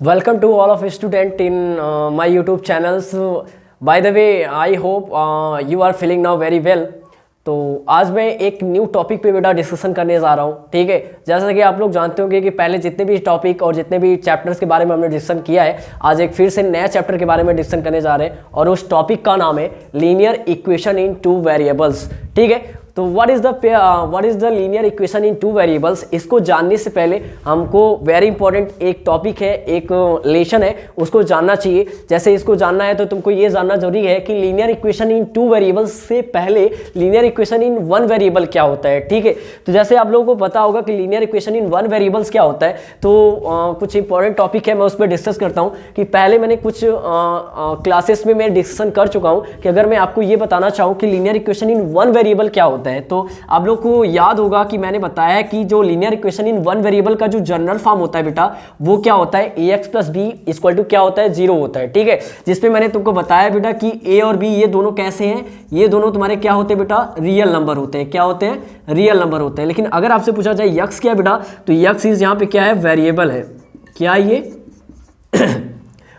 Welcome to all of student in my YouTube channels. By the way, I hope you are feeling now very well. तो आज मैं एक new topic पे बेटा discussion करने जा रहा हूँ, ठीक है। जैसा कि आप लोग जानते होंगे कि पहले जितने भी टॉपिक और जितने भी चैप्टर्स के बारे में हमने डिस्कशन किया है, आज एक फिर से नया चैप्टर के बारे में डिस्कशन करने जा रहे हैं और उस टॉपिक का नाम है linear equation in two variables, ठीक है। तो what is the linear equation in two variables, इसको जानने से पहले हमको वेरी इंपॉर्टेंट एक टॉपिक है, एक लेसन है, उसको जानना चाहिए। जैसे इसको जानना है तो तुमको ये जानना जरूरी है कि linear equation in two variables से पहले linear equation in one variable क्या होता है, ठीक है। तो जैसे आप लोगों को पता होगा कि linear equation in one variables क्या होता है, तो कुछ इंपॉर्टेंट टॉपिक है, मैं उस पर डिस्कस करता हूँ कि पहले मैंने कुछ क्लासेस में मैं डिस्कशन कर चुका हूँ कि अगर मैं आपको ये बताना चाहूँ कि linear equation in one variable क्या होता है, तो आप लोग को याद होगा कि मैंने बताया कि जो linear equation in one variable का जो जनरल फॉर्म होता है बेटा, वो क्या होता है, ax plus b equal to क्या होता है, 0 होता है, ठीक है। जिसपे मैंने तुमको बताया बेटा कि a और b ये दोनों कैसे हैं, ये दोनों तुम्हारे क्या होते हैं बेटा, रियल नंबर होते हैं। क्या होते हैं, रियल नंबर होते हैं। लेकिन अगर आपसे पूछा जाए x क्या है बेटा, तो x इज यहाँ पे क्या है, वेरिएबल है। क्या ये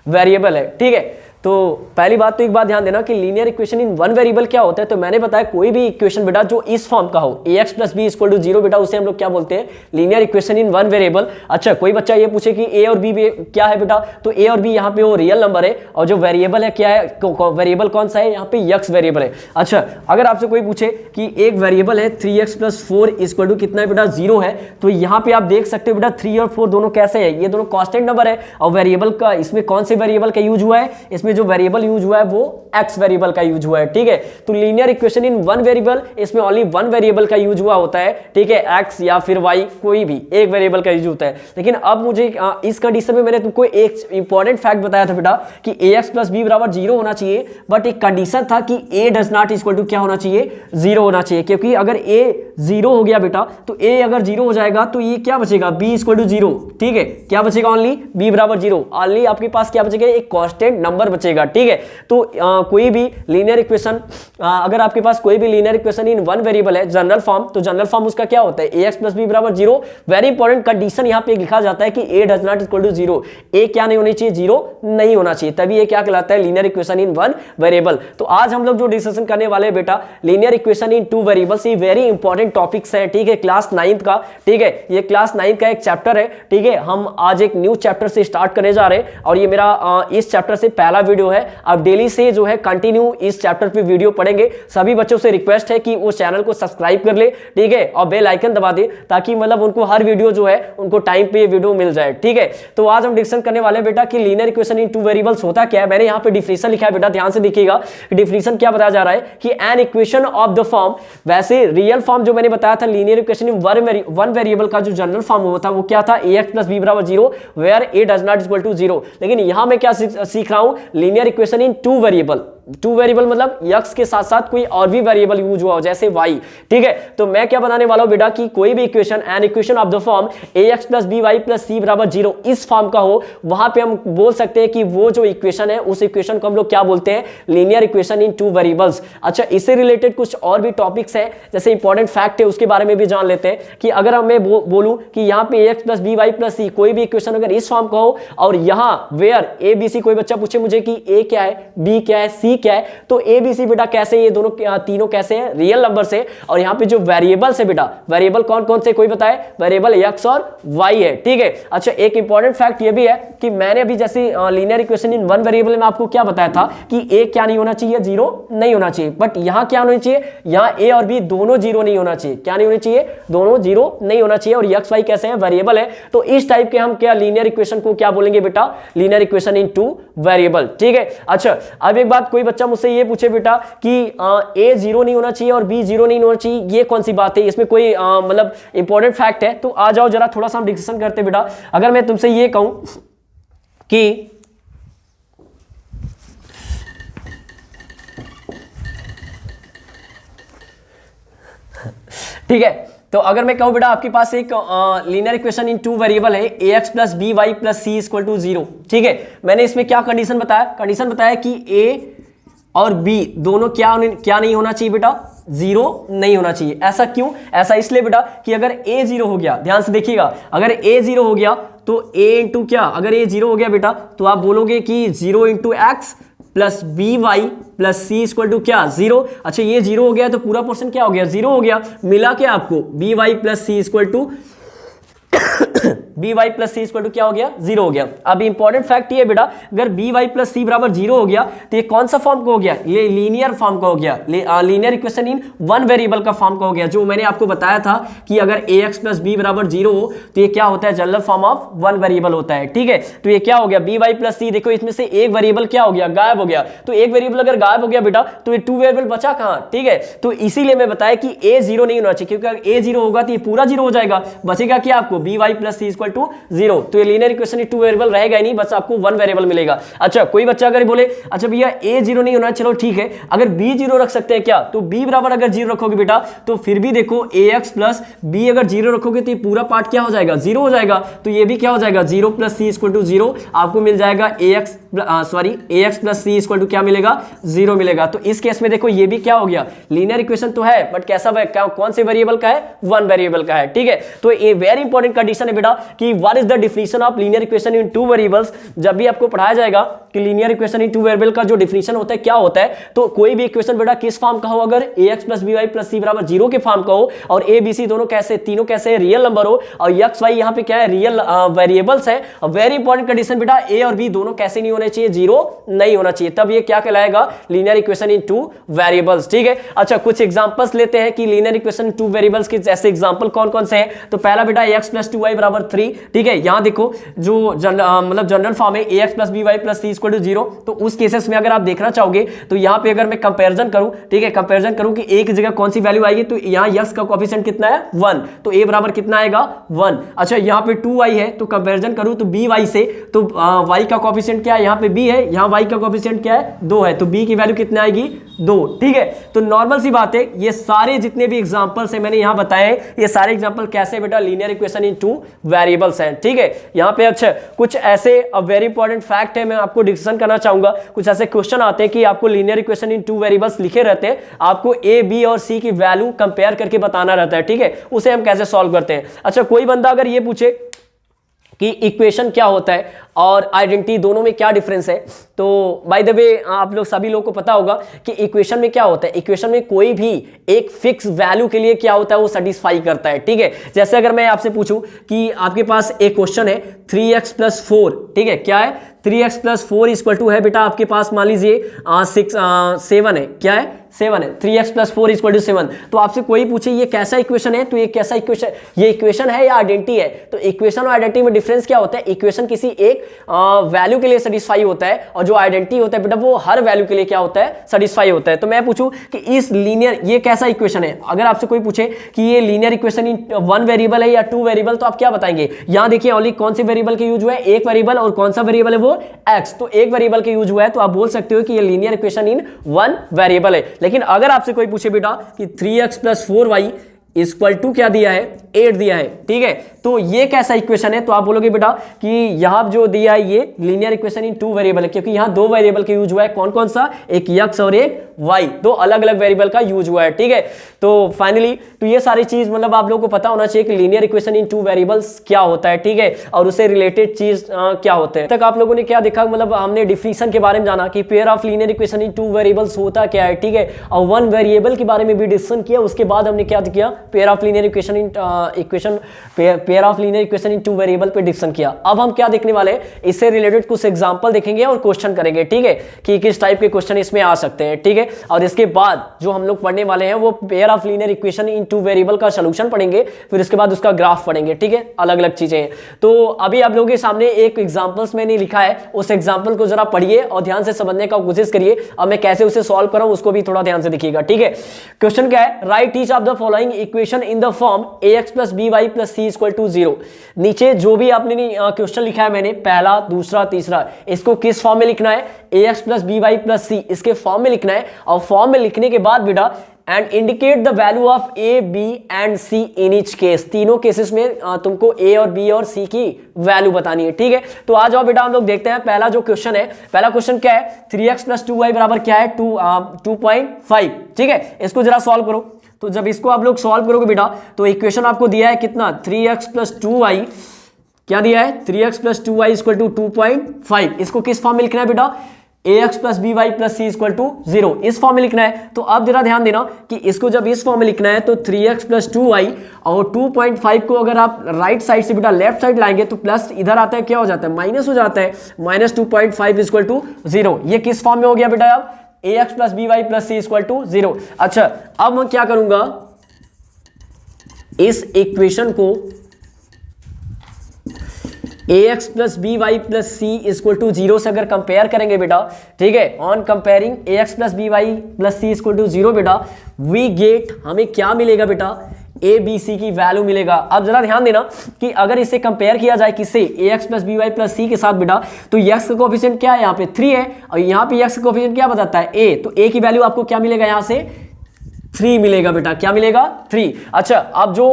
वेरिएबल है, ठीक है। तो पहली बात तो एक बात ध्यान देना कि linear equation in one variable क्या होता है। तो मैंने बताया कोई भी इक्वेशन बेटा जो इस फॉर्म का हो, ax plus b equal to 0 बेटा, उसे हम लोग क्या बोलते हैं, linear equation in one variable. अच्छा, कोई बच्चा ये पूछे कि a और b क्या है बेटा, तो a और b यहाँ पे वो रियल नंबर है और जो वेरिएबल है क्या है, वेरिएबल कौन सा है, यहाँ पे x वेरिएबल है। अच्छा, अगर आपसे कोई पूछे कि एक वेरिएबल है 3x प्लस 4 इक्वल टू कितना है बेटा, 0 है, तो यहाँ पे आप देख सकते हो बेटा 3 और 4 दोनों कैसे है, ये दोनों कांस्टेंट नंबर है। और वेरिएबल का इसमें कौन से वेरिएबल का यूज हुआ है, इसमें जो वेरिएबल यूज हुआ है वो x वेरिएबल का यूज हुआ है, ठीक है। तो linear equation in one variable, इसमें ओनली वन वेरिएबल का यूज हुआ होता है, ठीक है। x या फिर y, कोई भी एक वेरिएबल का यूज होता है। लेकिन अब मुझे इस कंडीशन में मैंने तुमको एक इंपॉर्टेंट फैक्ट बताया था बेटा कि ax प्लस बी बराबर 0 होना चाहिए, बट एक कंडीशन था कि a does not equal to क्या होना चाहिए, 0 होना चाहिए। क्योंकि अगर a 0 हो गया बेटा, तो a अगर 0 हो जाएगा तो ये क्या बचेगा, b इक्वल टू 0, ठीक है। क्या बचेगा, ओनली b बराबर 0, ओनली आपके पास क्या बचेगा, एक कांस्टेंट नंबर बचेगा, ठीक है। तो कोई भी लीनियर इक्वेशन, अगर आपके पास कोई भी linear equation in one variable है जनरल फॉर्म, तो जनरल फॉर्म उसका क्या होता है, ax प्लस बी बराबर 0। वेरी इंपॉर्टेंट कंडीशन यहाँ पे लिखा जाता है कि a does not equal to 0, a क्या नहीं होनी चाहिए, 0 नहीं होना चाहिए, तभी ये क्या कहलाता है, linear equation in one variable. तो आज हम लोग जो डिस्कशन करने वाले हैं बेटा, linear equation in two variables, ये वेरी इंपॉर्टेंट टॉपिक्स है, ठीक है, क्लास 9th का, ठीक है। ये क्लास 9th का एक चैप्टर है, ठीक है। हम आज एक न्यू चैप्टर से स्टार्ट करने जा रहे हैं और ये मेरा इस चैप्टर से पहला वीडियो है। अब डेली से जो है कंटिन्यू इस चैप्टर पे वीडियो पढ़ेंगे। सभी बच्चों से रिक्वेस्ट है कि वो चैनल को सब्सक्राइब कर ले, ठीक है, और बेल आइकन दबा दे, ताकि मतलब उनको हर वीडियो जो है उनको टाइम पे वीडियो मिल जाए, ठीक है। तो आज हम डिस्कशन करने वाले हैं बेटा कि linear equation in two variables होता क्या है। मैंने यहाँ पे डिफिनेशन लिखा है बेटा, ध्यान से देखिएगा। डिफिनेशन क्या बताया जा रहा है कि N equation of the form, वैसे रियल फॉर्म जो मैंने बताया था linear equation in one variable का जो जनरल फॉर्म होता है वो क्या था, ax प्लस बी बराबर 0 where a does not equal to 0। लेकिन यहां मैं क्या सीख रहा हूं, linear equation in two variable. Two variable मतलब x के साथ साथ कोई और भी वेरिएबल यूज हुआ हो, जैसे y, ठीक है। तो मैं क्या बनाने वाला हूं बेटा कि कोई भी equation, an equation of the form ax plus b y plus c बराबर 0 इस फॉर्म का हो, वहां पे हम बोल सकते हैं कि वो जो इक्वेशन है उस इक्वेशन को हम लोग क्या बोलते हैं, linear equation in two variables. अच्छा, इससे रिलेटेड कुछ और भी टॉपिक्स हैं, जैसे इंपॉर्टेंट फैक्ट है उसके बारे में भी जान लेते हैं कि अगर मैं बोलूं कि यहाँ पे ax plus b y plus c कोई भी इक्वेशन अगर इस फॉर्म का हो और यहाँ वेयर a b c, कोई बच्चा पूछे मुझे कि a क्या है, b क्या है, c क्या है, तो a b c बेटा कैसे, ये दोनों तीनों कैसे हैं, रियल नंबर से। और यहाँ पे जो वेरिएबल्स है बेटा, वेरिएबल कौन कौन से, कोई बताए, वेरिएबल x और y है, ठीक है। अच्छा, एक इंपॉर्टेंट फैक्ट ये भी है कि मैंने अभी जैसे linear equation in one variable में आपको क्या बताया था कि a क्या नहीं होना चाहिए, 0 नहीं होना चाहिए, बट यहाँ क्या होना चाहिए, यहाँ a और b दोनों 0 नहीं होना चाहिए। क्या नहीं होना चाहिए, दोनों 0 नहीं होना चाहिए। और x y कैसे है, वेरिएबल है। तो इस टाइप के हम क्या लीनियर इक्वेशन को क्या बोलेंगे बेटा, linear equation in two variable, ठीक है। अच्छा, अब एक बात, कोई बच्चा मुझसे ये पूछे बेटा कि a 0 नहीं होना चाहिए और b 0 नहीं होना चाहिए, ये कौन सी बात है, इसमें कोई मतलब इंपॉर्टेंट फैक्ट है, तो आ जाओ जरा थोड़ा सा हम डिस्कशन करते हैं बेटा। अगर मैं तुमसे ये कहूं कि ठीक है, तो अगर मैं कहूं बेटा आपके पास एक linear equation in two variable है ax plus b y plus c equal to 0, ठीक है। मैंने इसमें क्या कंडीशन बताया, कंडीशन बताया कि a और b दोनों क्या नहीं होना चाहिए बेटा, जीरो नहीं होना चाहिए। ऐसा क्यों? ऐसा इसलिए बेटा कि अगर a जीरो हो गया, ध्यान से देखिएगा, अगर a जीरो हो गया तो a इंटू क्या, अगर ये 0 हो गया बेटा तो आप बोलोगे कि 0 into x plus b y plus c equal to क्या 0। अच्छा ये 0 हो गया तो पूरा पोर्शन क्या हो गया 0 हो गया, मिला क्या आपको b y plus c equal to b y plus c equal to क्या हो गया 0 हो गया। अब इंपॉर्टेंट फैक्ट ये बेटा अगर बी वाई प्लस सी बराबर 0 हो गया तो ये कौन सा फॉर्म का हो गया, ये लीनियर फॉर्म का हो गया, linear equation in one variable का फॉर्म का हो गया। जो मैंने आपको बताया था कि अगर ए एक्स प्लस बी बराबर 0 हो तो ये क्या होता है general form of one variable होता है, ठीक है। तो ये क्या हो गया बी वाई प्लस सी, देखो इसमें से एक वेरिएबल क्या हो गया गायब हो गया, तो एक वेरिएबल अगर गायब हो गया बेटा तो ये टू वेरिएबल बचा कहाँ, ठीक है। तो इसीलिए मैं बताया कि ए 0 नहीं होना चाहिए, क्योंकि अगर ए 0 होगा तो ये पूरा 0 हो जाएगा, बचेगा क्या आपको b y plus c equal to 0। तो ये लीनियर इक्वेशन टू वेरिएबल रहेगा ही नहीं, बस आपको वन वेरिएबल मिलेगा। अच्छा कोई बच्चा अगर बोले अच्छा भैया ए 0 नहीं होना, चलो ठीक है, अगर बी 0 रख सकते हैं क्या, तो बी बराबर अगर 0 रखोगे बेटा तो फिर भी देखो ए एक्स प्लस बी अगर 0 रखोगे तो ये पूरा पार्ट क्या हो जाएगा 0 हो जाएगा, तो ये भी क्या हो जाएगा 0 प्लस सी इक्वल टू 0, आपको मिल जाएगा a x plus c equal to क्या मिलेगा 0 मिलेगा। तो इस केस में देखो ये भी क्या हो गया लीनियर इक्वेशन तो है बट कैसा कौन से वेरिएबल का है, वन वेरिएबल का है, ठीक है। तो ये वेरी इंपॉर्टेंट कंडीशन है बेटा कि what is the definition of linear equation in two variables. जब भी आपको पढ़ाया जाएगा कि linear equation in two variable का जो डेफिनेशन होता है क्या होता है, तो कोई भी इक्वेशन बेटा किस फॉर्म का हो, अगर a x plus b y plus c बराबर 0 के फॉर्म का हो और ए बी सी दोनों कैसे तीनों कैसे रियल नंबर हो और एक्स वाई यहाँ पे क्या है रियल वेरिएबल्स है। वेरी इंपॉर्टेंट कंडीशन बेटा ए और बी दोनों कैसे नहीं होने चाहिए 0 नहीं होना चाहिए, तब ये क्या कहलाएगा linear equation in two variables, ठीक है। अच्छा कुछ एग्जांपल्स लेते हैं कि लीनियर इक्वेशन टू वेरिएबल्स के जैसे एग्जांपल कौन कौन से हैं। तो पहला बेटा एक्स प्लस 2y बराबर 3, ठीक है। यहां देखो जो मतलब जनरल फॉर्म है a x plus b y plus c equal to 0, तो उस केसेस में अगर आप देखना चाहोगे तो यहां पे अगर मैं कंपैरिजन करूं, ठीक है, कंपैरिजन करूं कि ए की जगह कौन सी वैल्यू आएगी, तो यहां यस का कोएफिशिएंट कितना है 1, तो ए बराबर कितना आएगा 1। अच्छा यहां पे 2y है तो कंपैरिजन करूं तो बी वाई से, तो y का कोएफिशिएंट क्या है, यहां पे b है, यहां y का कोएफिशिएंट क्या है 2 है, तो b की वैल्यू कितना आएगी 2, ठीक है। तो नॉर्मल सी बात है, ये सारे जितने भी एग्जांपल्स है मैंने यहां बताए ये सारे एग्जांपल कैसे बेटा linear equation in two variables हैं, ठीक है। यहां पे अच्छा कुछ ऐसे वेरी इंपॉर्टेंट फैक्ट है मैं आपको डिस्कशन करना चाहूंगा। कुछ ऐसे क्वेश्चन आते हैं कि आपको linear equation in two variables लिखे रहते हैं, आपको ए बी और सी की वैल्यू कंपेयर करके बताना रहता है, ठीक है, उसे हम कैसे सॉल्व करते हैं। अच्छा कोई बंदा अगर ये पूछे कि इक्वेशन क्या होता है और आइडेंटिटी दोनों में क्या डिफरेंस है, तो बाय द वे आप लोग सभी लोगों को पता होगा कि इक्वेशन में क्या होता है, इक्वेशन में कोई भी एक फिक्स वैल्यू के लिए क्या होता है वो सेटिस्फाई करता है, ठीक है। जैसे अगर मैं आपसे पूछूं कि आपके पास एक क्वेश्चन है 3x प्लस 4, ठीक है, क्या है 3x प्लस 4 इक्वल टू है बेटा आपके पास मान लीजिए 7 है, क्या है 7 है, 3x प्लस 4 इक्वल टू 7। तो आपसे कोई पूछे ये कैसा इक्वेशन है, तो ये कैसा इक्वेशन, ये इक्वेशन है या आइडेंटिटी है। तो इक्वेशन और आइडेंटिटी में डिफरेंस क्या होता है, इक्वेशन किसी एक वैल्यू के लिए सेटिस्फाई होता है और जो आइडेंटिटी होता है बेटा वो हर वैल्यू के लिए क्या होता है सेटिस्फाई होता है। तो मैं पूछूं कि इस लीनियर ये कैसा इक्वेशन है, अगर आपसे कोई पूछे कि ये linear equation in one variable है या टू वेरिएबल, तो आप क्या बताएंगे। यहां देखिए ओनली कौन से वेरिएबल के यूज हुआ है, एक वेरिएबल, और कौन सा वेरिएबल है वो x, तो एक वेरिएबल के यूज हुआ है, तो आप बोल सकते हो कि ये linear equation in one variable है। लेकिन अगर आपसे कोई पूछे बेटा कि 3x plus 4y equal to क्या दिया है 8 दिया है, ठीक है, तो ये कैसा इक्वेशन है, तो आप बोलोगे बेटा कि यहां जो दिया है ये linear equation in two variable है, क्योंकि यहां दो वेरिएबल का यूज हुआ है, कौन कौन सा, एक x और एक y, दो अलग अलग वेरिएबल का यूज हुआ है, ठीक है। तो फाइनली तो ये सारी चीज मतलब आप लोगों को पता होना चाहिए कि linear equation in two variables क्या होता है, ठीक है, और उससे रिलेटेड चीज क्या होते हैं। तक आप लोगों ने क्या देखा, मतलब हमने डिफिनेशन के बारे में जाना कि pair of linear equation in two variables होता क्या है, ठीक है, और वन वेरिएबल के बारे में भी डिस्कशन किया। उसके बाद हमने क्या किया, pair of linear equation in pair of linear equation in two variable पे डिस्कशन किया। अब हम क्या देखने वाले हैं, इससे रिलेटेड कुछ एग्जांपल देखेंगे और क्वेश्चन करेंगे, ठीक है, कि किस टाइप के क्वेश्चन इसमें आ सकते हैं, ठीक है। और इसके बाद जो हम लोग पढ़ने वाले हैं वो pair of linear equation in two variable का सॉल्यूशन पढ़ेंगे, फिर उसके बाद उसका ग्राफ पढ़ेंगे, ठीक है, अलग अलग चीजें। तो अभी आप लोगों के सामने एक एग्जांपल्स मैंने लिखा है, उस एग्जांपल को जरा पढ़िए और ध्यान से समझने का कोशिश करिए, और मैं कैसे उसे सॉल्व कर रहा हूं उसको भी थोड़ा ध्यान से देखिएगा, ठीक है। क्वेश्चन क्या है, write each of the following equation in the form ax plus b y plus c equal to 0। नीचे जो भी आपने क्वेश्चन लिखा है मैंने, पहला दूसरा तीसरा, इसको किस फॉर्म में लिखना है, ax plus b y plus c, इसके फॉर्म में लिखना है। और फॉर्म में लिखने के बाद बेटा and indicate the value of a b and c in each case, तीनों केसेस में तुमको ए और बी और सी की वैल्यू बतानी है, ठीक है। तो आ जाओ बेटा हम लोग देखते हैं पहला जो क्वेश्चन है। पहला क्वेश्चन क्या है, 3x प्लस 2y बराबर क्या है 2.5, ठीक है। इसको जरा सॉल्व करो। तो जब इसको आप लोग सॉल्व करोगे बेटा तो इक्वेशन आपको दिया है कितना, 3x प्लस 2y क्या दिया है 3x plus 2y equal to 2.5। इसको किस फॉर्म में लिखना है बेटा, ax plus b y plus c equal to 0, इस फॉर्म में लिखना है। तो अब जरा ध्यान देना कि इसको जब इस फॉर्म में लिखना है तो 3x प्लस 2y और 2.5 को अगर आप राइट साइड से बेटा लेफ्ट साइड लाएंगे तो प्लस इधर आता है क्या हो जाता है, माइनस हो जाता है, माइनस 2.5 इक्वल टू 0। ये किस फॉर्म में हो गया बेटा, अब ax plus b y plus c equal to 0। अच्छा अब मैं क्या करूंगा, इस इक्वेशन को ax plus b y plus c equal to 0 से अगर कंपेयर करेंगे बेटा, ठीक है, on comparing ax plus b y plus c equal to 0 बेटा, वी गेट, हमें क्या मिलेगा बेटा, ए बी सी की वैल्यू मिलेगा। अब जरा ध्यान देना कि अगर इसे कंपेयर किया जाए किससे, ax plus b y plus c के साथ बेटा, तो x का कोएफिशिएंट क्या है, यहाँ पे 3 है और यहाँ पे x का कोएफिशिएंट क्या बताता है, a, तो a की वैल्यू आपको क्या मिलेगा, यहाँ से 3 मिलेगा बेटा, क्या मिलेगा 3। अच्छा अब जो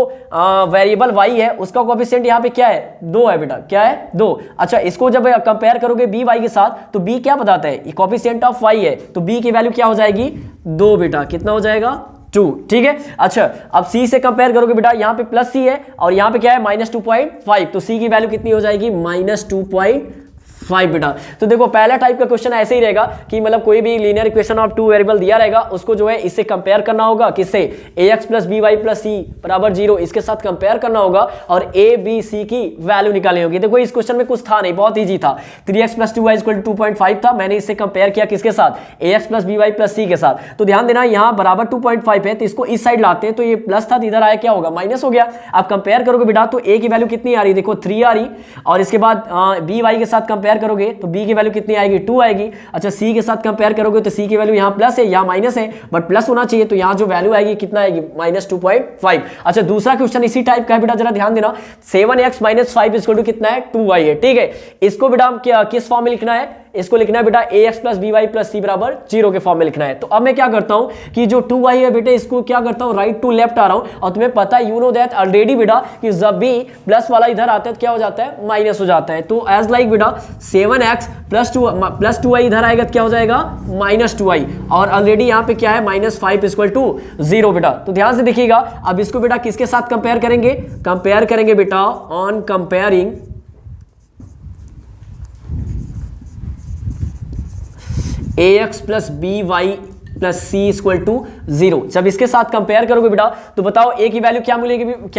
वेरिएबल y है उसका कोएफिशिएंट यहाँ पे क्या है, 2 है बेटा, क्या है 2। अच्छा इसको जब कंपेयर करोगे बी वाई के साथ तो b क्या बताता है, कोएफिशिएंट ऑफ y है, तो b की वैल्यू क्या हो जाएगी 2 बेटा, कितना हो जाएगा 2, ठीक है। अच्छा अब c से कंपेयर करोगे बेटा, यहाँ पे प्लस c है और यहाँ पे क्या है माइनस 2.5, तो c की वैल्यू कितनी हो जाएगी, माइनस 2.5 बेटा। तो देखो पहला टाइप का क्वेश्चन ऐसे ही रहेगा कि मतलब कोई भी linear equation of two variable दिया रहेगा, उसको जो है इससे कंपेयर करना होगा, किससे, ax plus b y plus c बराबर 0, इसके साथ कंपेयर करना होगा और a b c की वैल्यू निकालनी होगी। देखो इस क्वेश्चन में कुछ था नहीं, बहुत इजी था, 3x plus 2y equal to 2.5 था, मैंने इससे कंपेयर किया किसके साथ, ax plus b y plus c के साथ। तो ध्यान देना यहाँ बराबर 2.5 है तो इसको इस साइड लाते हैं, तो ये प्लस था तो इधर आया क्या होगा, माइनस हो गया। अब कंपेयर करोगे बेटा तो a की वैल्यू कितनी आ रही है, देखो 3 आ रही, और इसके बाद बी वाई के साथ कंपेयर करोगे तो b की वैल्यू कितनी आएगी, 2 आएगी। अच्छा c के साथ कंपेयर करोगे तो c की वैल्यू यहाँ प्लस है, यहाँ माइनस है, बट प्लस होना चाहिए, तो यहाँ जो वैल्यू आएगी कितना आएगी, माइनस 2.5। अच्छा दूसरा क्वेश्चन इसी टाइप का है बेटा, जरा ध्यान देना, 7x माइनस 5 इक्वल टू कितना है, 2y है, ठीक है। इसको बेटा हम किस फॉर्म में लिखना है, इसको लिखना है बेटा ax plus b y plus c बराबर 0 के फॉर्म में लिखना है। तो अब मैं क्या करता हूं कि जो 2y है बेटे, इसको क्या करता हूं, राइट टू लेफ्ट आ रहा हूं, और तुम्हें पता है यू नो दैट ऑलरेडी बेटा कि जब भी प्लस वाला इधर आता है तो क्या हो जाता है, माइनस हो जाता है। तो एज लाइक बेटा 7x प्लस 2y इधर आएगा तो क्या हो जाएगा, माइनस 2y, और ऑलरेडी यहाँ पे क्या है, माइनस 5 इक्वल टू 0 बेटा। तो ध्यान से देखिएगा, अब इसको बेटा किसके साथ कंपेयर करेंगे, कंपेयर करेंगे बेटा on comparing ax plus b y plus c equal to 0। जब इसके साथ कंपेयर करोगे बेटा तो बताओ a की वैल्यू क्या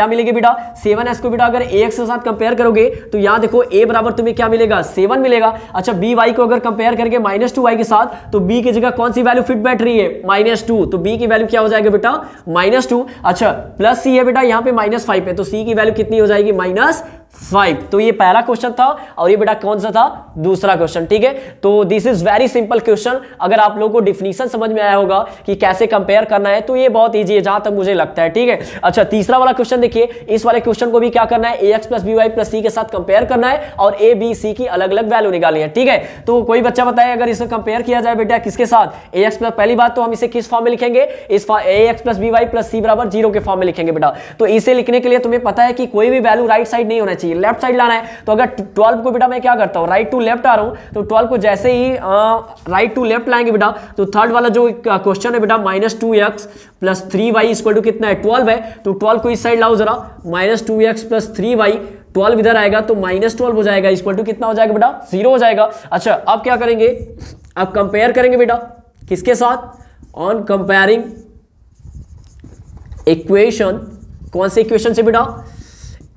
मिलेगी बेटा, 7s को बेटा अगर ax के साथ कंपेयर करोगे तो यहाँ देखो a बराबर तुम्हें क्या मिलेगा, 7 मिलेगा। अच्छा by को अगर कंपेयर करके माइनस 2y के साथ, तो b की जगह कौन सी वैल्यू फिट बैठ रही है, माइनस 2, तो b की वैल्यू क्या हो जाएगा बेटा, माइनस 2। अच्छा प्लस c है बेटा, यहाँ पे माइनस 5 है, तो c की वैल्यू कितनी हो जाएगी, माइनस 5। तो ये पहला क्वेश्चन था और ये बेटा कौन सा था, दूसरा क्वेश्चन, ठीक है। तो this is very simple question, अगर आप लोगों को डिफिनीशन समझ में आया होगा कि कैसे कंपेयर करना है तो ये बहुत इजी है जहां तक मुझे लगता है, ठीक है। अच्छा तीसरा वाला क्वेश्चन देखिए, इस वाले क्वेश्चन को भी क्या करना है, ax plus b y plus c के साथ कंपेयर करना है और a b c की अलग अलग वैल्यू निकालनी है, ठीक है। तो कोई बच्चा बताए अगर इसे कंपेयर किया जाए बेटा किसके साथ, ax प्लस, पहली बात तो हम इसे किस फॉर्म में लिखेंगे, इस ax plus b y plus c बराबर 0 के फॉर्म में लिखेंगे बेटा। तो इसे लिखने के लिए तुम्हें पता है कि कोई भी वैल्यू राइट साइड नहीं होना चाहिए, लेफ्ट साइड लाना है। तो अगर 12 को बेटा मैं क्या करता हूं, राइट टू लेफ्ट आ रहा हूं, तो 12 को जैसे ही राइट टू लेफ्ट लाएंगे बेटा, तो थर्ड वाला जो क्वेश्चन है बेटा minus 2x plus 3y equal to कितना है, 12 है, तो 12 को इस साइड लाओ जरा, माइनस 2x प्लस 3y, 12 इधर आएगा तो माइनस 12 हो जाएगा, इक्वल टू कितना हो जाएगा बेटा, 0 हो जाएगा। अच्छा अब क्या करेंगे, अब कंपेयर करेंगे बेटा किसके साथ, ऑन कंपेयरिंग इक्वेशन, कौन से इक्वेशन से बेटा,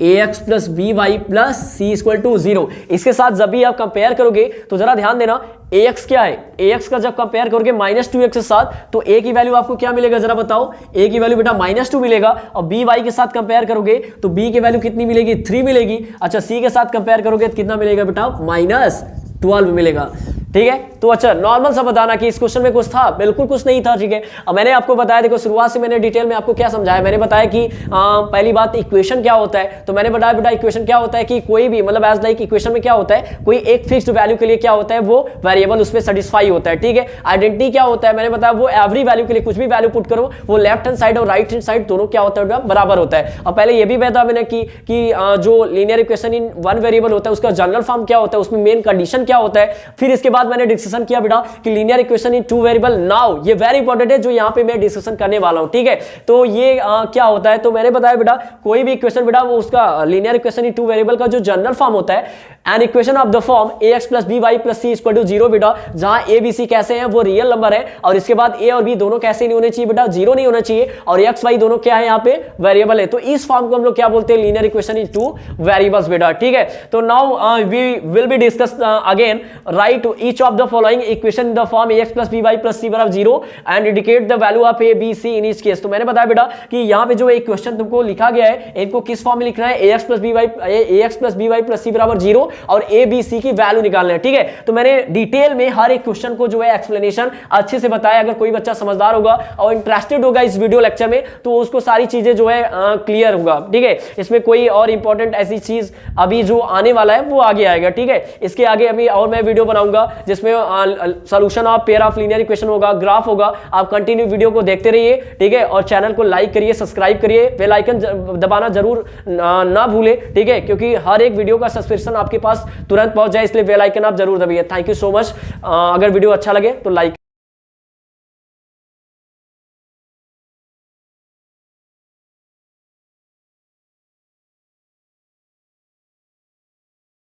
ax plus b y plus c equal to 0। इसके साथ जब भी आप कंपेयर करोगे तो जरा ध्यान देना, ax क्या है, ax का जब कंपेयर करोगे माइनस 2x के साथ तो a की वैल्यू आपको क्या मिलेगा, जरा बताओ, a की वैल्यू बेटा माइनस 2 मिलेगा, और b y के साथ कंपेयर करोगे तो b की वैल्यू कितनी मिलेगी, 3 मिलेगी। अच्छा c के साथ कंपेयर करोगे तो कितना मिलेगा बेटा, माइनस 12 मिलेगा, ठीक है। तो अच्छा नॉर्मल सा बताना कि इस क्वेश्चन में कुछ था, बिल्कुल कुछ नहीं था, ठीक है। अब मैंने आपको बताया, देखो शुरुआत से मैंने डिटेल में आपको क्या समझाया, मैंने बताया कि पहली बात इक्वेशन क्या होता है, तो मैंने बताया बेटा इक्वेशन क्या होता है कि कोई भी मतलब एज लाइक इक्वेशन में क्या होता है, कोई एक फिक्स्ड वैल्यू के लिए क्या होता है, वो वेरिएबल उसमें सेटिस्फाई होता है, ठीक है। आइडेंटिटी क्या होता है, मैंने बताया वो एवरी वैल्यू के लिए कुछ भी वैल्यू पुट करो, वो लेफ्ट हैंड साइड और राइट हैंड साइड दोनों क्या होता है, बराबर होता है। और पहले ये भी बताया मैंने कि जो linear equation in one variable होता है उसका जनरल फॉर्म क्या होता है, उसमें मेन कंडीशन क्या होता है, फिर इसके बाद बाद मैंने डिस्कशन किया बेटा कि linear equation in two variable. Now ये वेरी इंपॉर्टेंट है जो यहाँ पे मैं डिस्कशन करने वाला हूँ, ठीक है। तो ये क्या होता है, तो मैंने बताया बेटा कोई भी इक्वेशन बेटा वो उसका linear equation in two variable का जो जनरल फॉर्म होता है, an equation of the form ax plus b y plus c equal to 0 बेटा, जहां ए बी सी कैसे हैं वो रियल नंबर है और इसके बाद ए और बी दोनों कैसे नहीं होने चाहिए बेटा, जीरो नहीं होना चाहिए और एक्स वाई दोनों क्या है यहाँ पे वेरिएबल है। तो इस फॉर्म को हम लोग क्या बोलते हैं, linear equation in two variables बेटा, ठीक है। तो now we will be discuss again right each of the following equation in the form ax plus b y plus c बराबर 0 and indicate the value of a b c in each case. तो मैंने बताया बेटा कि यहाँ पे जो एक क्वेश्चन तुमको लिखा गया है इनको किस फॉर्म में लिखना है, ax plus b y plus c बराबर 0 और ए बी सी की वैल्यू निकालना है, ठीक है। तो मैंने डिटेल में हर एक क्वेश्चन को जो है एक्सप्लेनेशन अच्छे से बताया। अगर कोई बच्चा समझदार होगा और इंटरेस्टेड होगा इस वीडियो लेक्चर में तो उसको सारी चीजें जो है क्लियर होगा, ठीक है। इसमें कोई और इंपॉर्टेंट ऐसी चीज अभी जो आने वाला है वो आगे आएगा, ठीक है। इसके आगे अभी और मैं वीडियो बनाऊंगा जिसमें solution of pair of linear equation होगा, ग्राफ होगा। आप कंटिन्यू वीडियो को देखते रहिए, ठीक है। और चैनल को लाइक करिए, सब्सक्राइब करिए, बेल आइकन दबाना जरूर ना भूले, ठीक है, क्योंकि हर एक वीडियो का सब्सक्रिप्शन आपके पास तुरंत पहुंच जाए, इसलिए बेल आइकन आप जरूर दबाइए। Thank you so much. अगर वीडियो अच्छा लगे तो लाइक